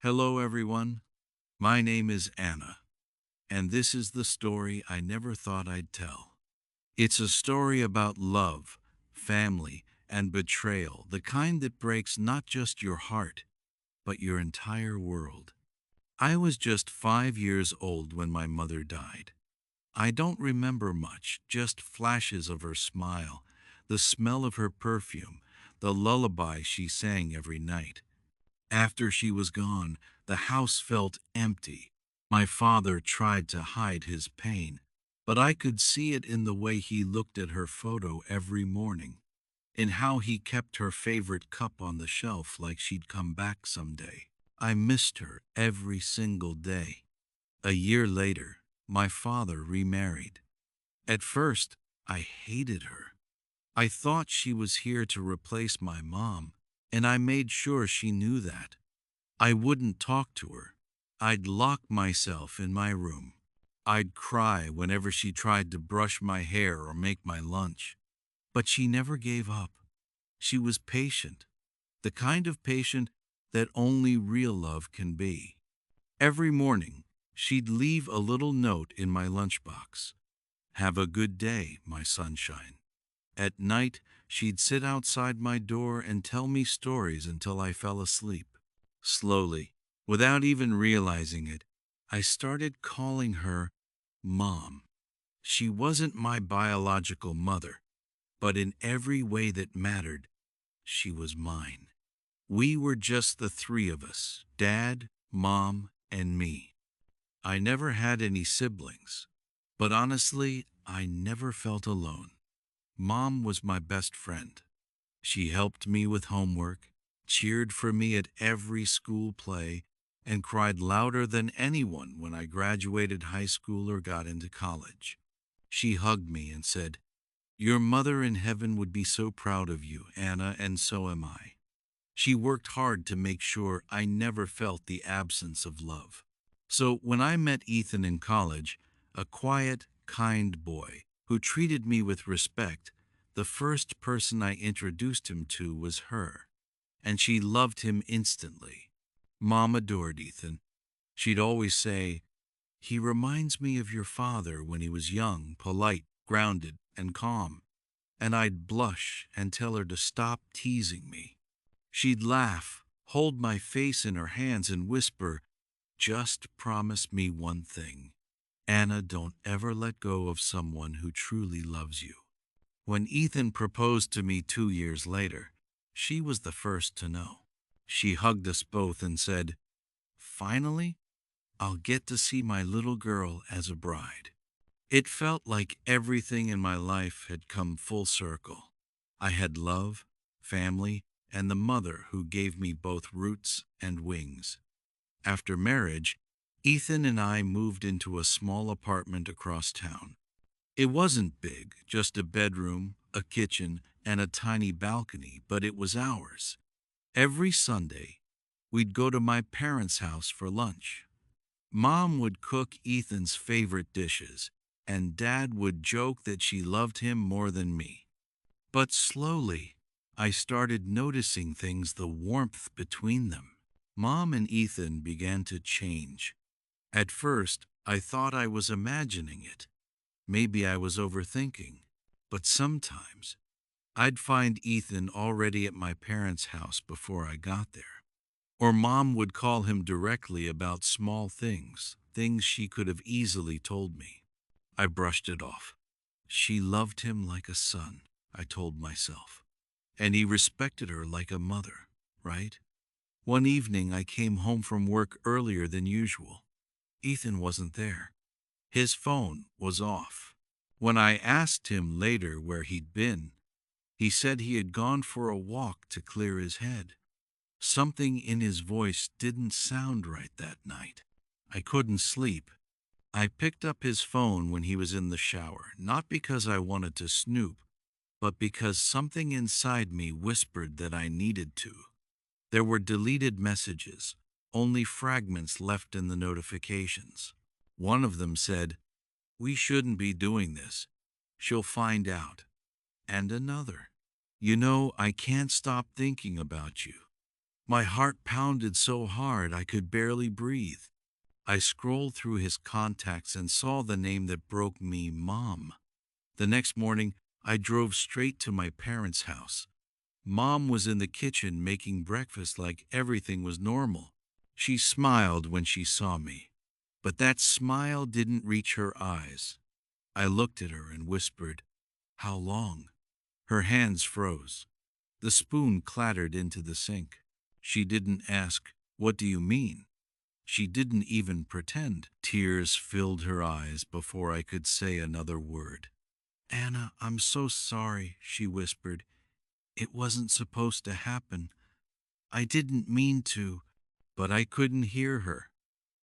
Hello, everyone. My name is Anna, and this is the story I never thought I'd tell. It's a story about love, family, and betrayal, the kind that breaks not just your heart, but your entire world. I was just 5 years old when my mother died. I don't remember much, just flashes of her smile, the smell of her perfume, the lullaby she sang every night. After she was gone, the house felt empty. My father tried to hide his pain, but I could see it in the way he looked at her photo every morning, in how he kept her favorite cup on the shelf like she'd come back someday. I missed her every single day. A year later, my father remarried. At first, I hated her. I thought she was here to replace my mom, and I made sure she knew that. I wouldn't talk to her. I'd lock myself in my room. I'd cry whenever she tried to brush my hair or make my lunch. But she never gave up. She was patient, the kind of patient that only real love can be. Every morning, she'd leave a little note in my lunchbox. Have a good day, my sunshine. At night, she'd sit outside my door and tell me stories until I fell asleep. Slowly, without even realizing it, I started calling her Mom. She wasn't my biological mother, but in every way that mattered, she was mine. We were just the three of us, Dad, Mom, and me. I never had any siblings, but honestly, I never felt alone. Mom was my best friend. She helped me with homework, cheered for me at every school play, and cried louder than anyone when I graduated high school or got into college. She hugged me and said, "Your mother in heaven would be so proud of you, Anna, and so am I." She worked hard to make sure I never felt the absence of love. So when I met Ethan in college, a quiet, kind boy who treated me with respect, the first person I introduced him to was her, and she loved him instantly. Mom adored Ethan. She'd always say, "He reminds me of your father when he was young, polite, grounded, and calm." And I'd blush and tell her to stop teasing me. She'd laugh, hold my face in her hands, and whisper, "Just promise me one thing. Anna, don't ever let go of someone who truly loves you." When Ethan proposed to me 2 years later, she was the first to know. She hugged us both and said, "Finally, I'll get to see my little girl as a bride." It felt like everything in my life had come full circle. I had love, family, and the mother who gave me both roots and wings. After marriage, Ethan and I moved into a small apartment across town. It wasn't big, just a bedroom, a kitchen, and a tiny balcony, but it was ours. Every Sunday, we'd go to my parents' house for lunch. Mom would cook Ethan's favorite dishes, and Dad would joke that she loved him more than me. But slowly, I started noticing the warmth between them. Mom and Ethan began to change. At first, I thought I was imagining it. Maybe I was overthinking. But sometimes, I'd find Ethan already at my parents' house before I got there. Or Mom would call him directly about small things, things she could have easily told me. I brushed it off. She loved him like a son, I told myself. And he respected her like a mother, right? One evening I came home from work earlier than usual. Ethan wasn't there. His phone was off. When I asked him later where he'd been, he said he had gone for a walk to clear his head. Something in his voice didn't sound right that night. I couldn't sleep. I picked up his phone when he was in the shower, not because I wanted to snoop, but because something inside me whispered that I needed to. There were deleted messages, only fragments left in the notifications. One of them said, "We shouldn't be doing this. She'll find out." And another, "You know, I can't stop thinking about you." My heart pounded so hard I could barely breathe. I scrolled through his contacts and saw the name that broke me, Mom. The next morning, I drove straight to my parents' house. Mom was in the kitchen making breakfast like everything was normal. She smiled when she saw me, but that smile didn't reach her eyes. I looked at her and whispered, "How long?" Her hands froze. The spoon clattered into the sink. She didn't ask, "What do you mean?" She didn't even pretend. Tears filled her eyes before I could say another word. "Anna, I'm so sorry," she whispered. "It wasn't supposed to happen. I didn't mean to." But I couldn't hear her.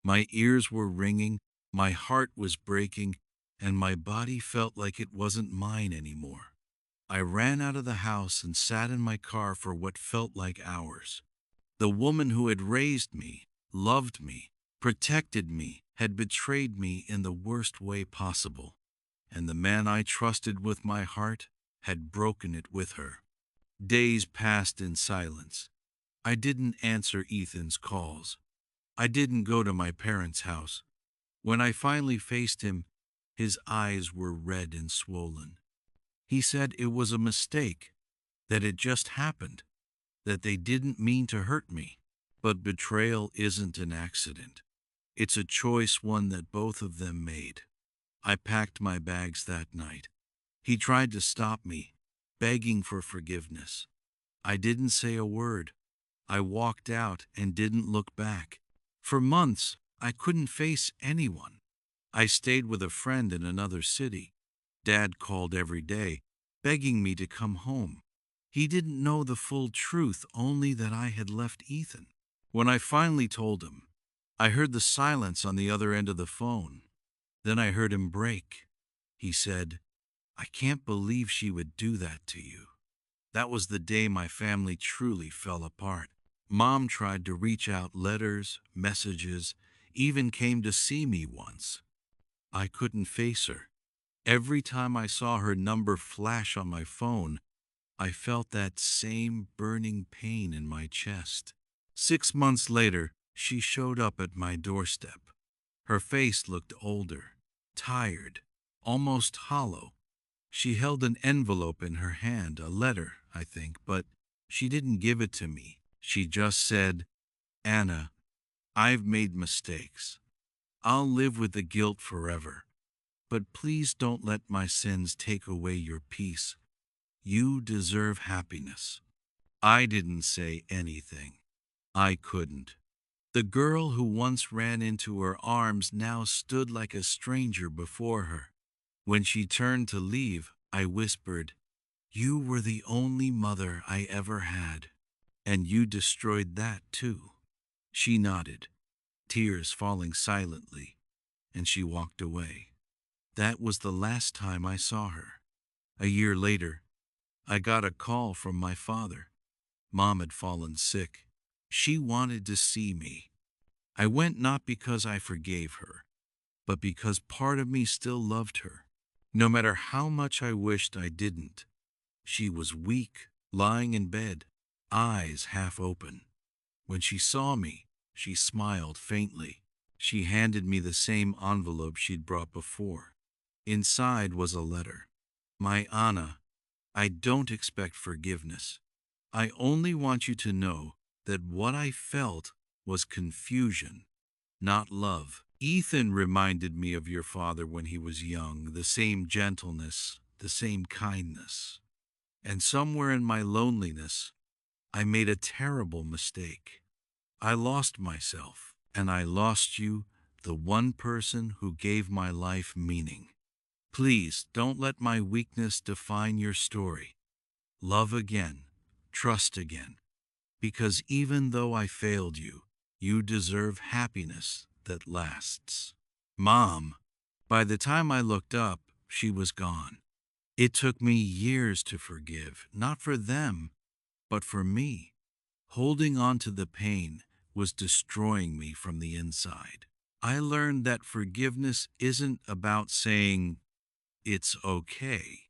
My ears were ringing, my heart was breaking, and my body felt like it wasn't mine anymore. I ran out of the house and sat in my car for what felt like hours. The woman who had raised me, loved me, protected me, had betrayed me in the worst way possible. And the man I trusted with my heart had broken it with her. Days passed in silence. I didn't answer Ethan's calls. I didn't go to my parents' house. When I finally faced him, his eyes were red and swollen. He said it was a mistake, that it just happened, that they didn't mean to hurt me. But betrayal isn't an accident. It's a choice, one that both of them made. I packed my bags that night. He tried to stop me, begging for forgiveness. I didn't say a word. I walked out and didn't look back. For months, I couldn't face anyone. I stayed with a friend in another city. Dad called every day, begging me to come home. He didn't know the full truth, only that I had left Ethan. When I finally told him, I heard the silence on the other end of the phone. Then I heard him break. He said, "I can't believe she would do that to you." That was the day my family truly fell apart. Mom tried to reach out, letters, messages, even came to see me once. I couldn't face her. Every time I saw her number flash on my phone, I felt that same burning pain in my chest. 6 months later, she showed up at my doorstep. Her face looked older, tired, almost hollow. She held an envelope in her hand, a letter, I think, but she didn't give it to me. She just said, "Anna, I've made mistakes. I'll live with the guilt forever. But please don't let my sins take away your peace. You deserve happiness." I didn't say anything. I couldn't. The girl who once ran into her arms now stood like a stranger before her. When she turned to leave, I whispered, "You were the only mother I ever had, and you destroyed that too." She nodded, tears falling silently, and she walked away. That was the last time I saw her. A year later, I got a call from my father. Mom had fallen sick. She wanted to see me. I went not because I forgave her, but because part of me still loved her. No matter how much I wished I didn't. She was weak, lying in bed, eyes half open. When she saw me, she smiled faintly. She handed me the same envelope she'd brought before. Inside was a letter. "My Anna, I don't expect forgiveness. I only want you to know that what I felt was confusion, not love. Ethan reminded me of your father when he was young, the same gentleness, the same kindness. And somewhere in my loneliness, I made a terrible mistake. I lost myself, and I lost you, the one person who gave my life meaning. Please don't let my weakness define your story. Love again, trust again, because even though I failed you, you deserve happiness that lasts." Mom, by the time I looked up, she was gone. It took me years to forgive, not for them, but for me. Holding on to the pain was destroying me from the inside. I learned that forgiveness isn't about saying, "It's okay."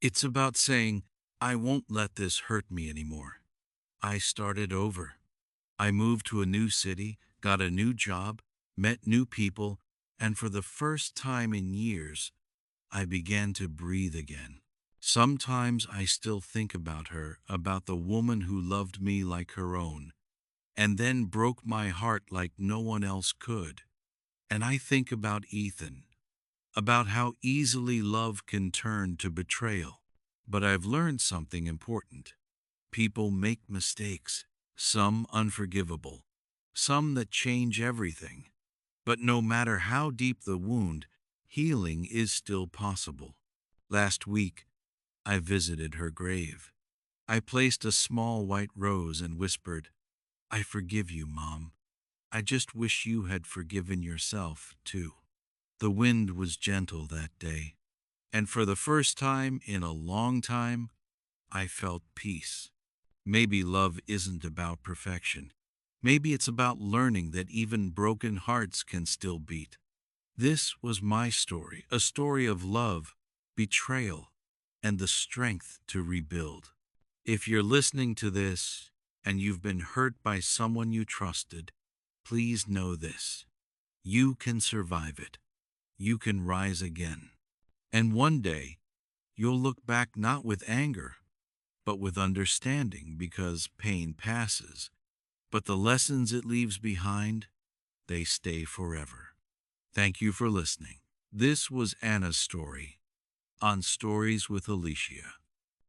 It's about saying, "I won't let this hurt me anymore." I started over. I moved to a new city, got a new job, met new people, and for the first time in years, I began to breathe again. Sometimes I still think about her, about the woman who loved me like her own, and then broke my heart like no one else could. And I think about Ethan, about how easily love can turn to betrayal. But I've learned something important. People make mistakes, some unforgivable, some that change everything. But no matter how deep the wound, healing is still possible. Last week, I visited her grave. I placed a small white rose and whispered, "I forgive you, Mom. I just wish you had forgiven yourself, too." The wind was gentle that day, and for the first time in a long time, I felt peace. Maybe love isn't about perfection. Maybe it's about learning that even broken hearts can still beat. This was my story, a story of love, betrayal, and the strength to rebuild. If you're listening to this and you've been hurt by someone you trusted, please know this. You can survive it. You can rise again. And one day, you'll look back not with anger, but with understanding, because pain passes, but the lessons it leaves behind, they stay forever. Thank you for listening. This was Anna's story on Stories with Alicia.